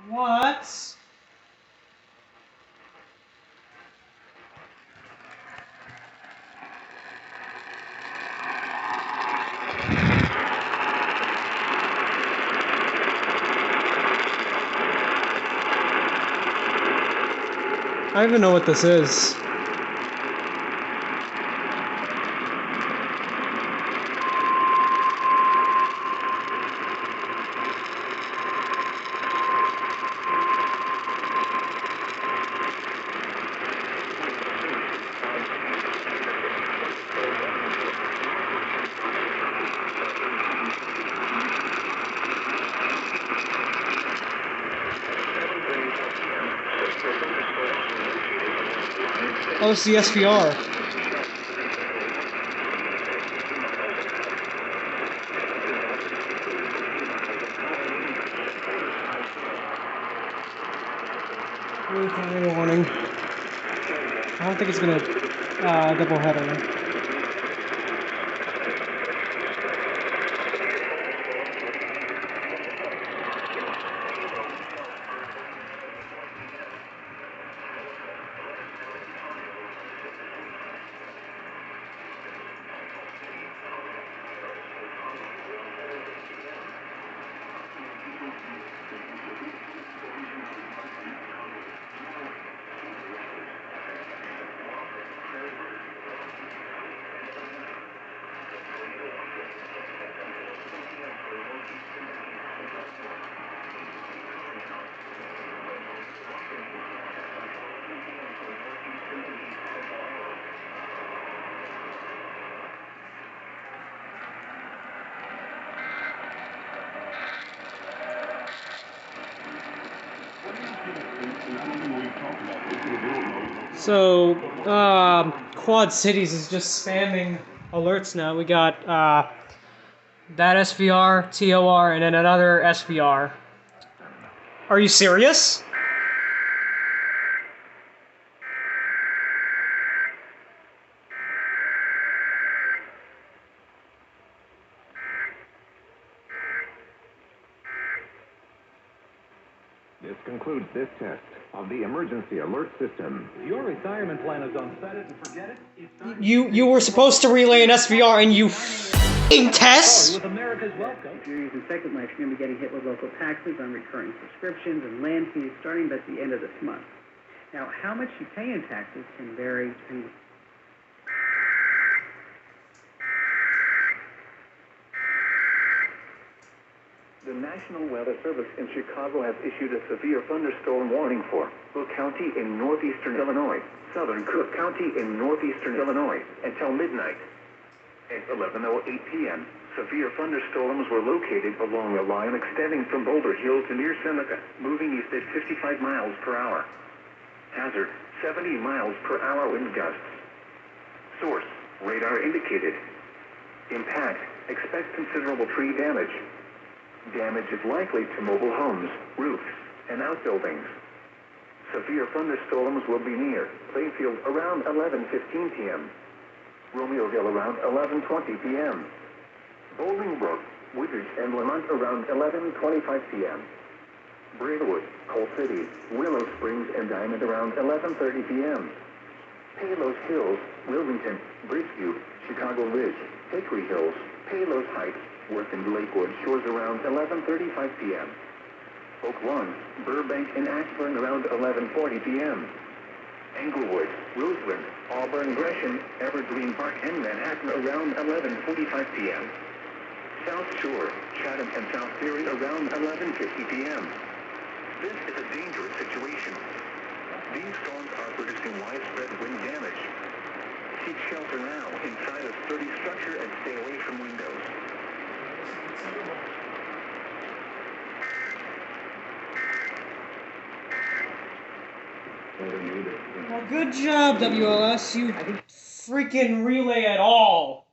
What? I don't even know what this is. Oh, it's the SVR. Really final warning. I don't think it's gonna double header. So, Quad Cities is just spamming alerts now. We got that SVR, TOR, and then another SVR. Are you serious? This concludes this test of the emergency alert system. If your retirement plan is on set it and forget it, it's time You were supposed to relay an SVR and you f***ing test? with America's welcome. If you're using Second Life, you're going to be getting hit with local taxes on recurring subscriptions and land fees starting at the end of this month. Now, how much you pay in taxes can vary depending. The National Weather Service in Chicago has issued a severe thunderstorm warning for Cook County in northeastern Illinois, southern Cook County in northeastern Illinois, until midnight. At 11:08 p.m., severe thunderstorms were located along a line extending from Boulder Hill to near Seneca, moving east at 55 miles per hour. Hazard, 70 miles per hour wind gusts. Source, radar indicated. Impact, expect considerable tree damage. Damage is likely to mobile homes, roofs, and outbuildings. Severe thunderstorms will be near Plainfield around 11:15 p.m. Romeoville around 11:20 p.m. Bolingbrook, Woodridge, and Lemont around 11:25 p.m. Braidwood, Coal City, Willow Springs, and Diamond around 11:30 p.m. Palos Hills, Wilmington, Bridgeview, Chicago Ridge, Hickory Hills, Palos Heights, Worth and Lakewood shores around 11:35 p.m. Oak Lawn, Burbank, and Ashburn around 11:40 p.m. Englewood, Roseland, Auburn, Gresham, Evergreen Park, and Manhattan around 11:45 p.m. South Shore, Chatham, and South Ferry around 11:50 p.m. This is a dangerous situation. These storms are producing widespread wind damage. Seek shelter now inside a sturdy structure and stay away from windows. Well, good job, WLS. You freaking relay at all.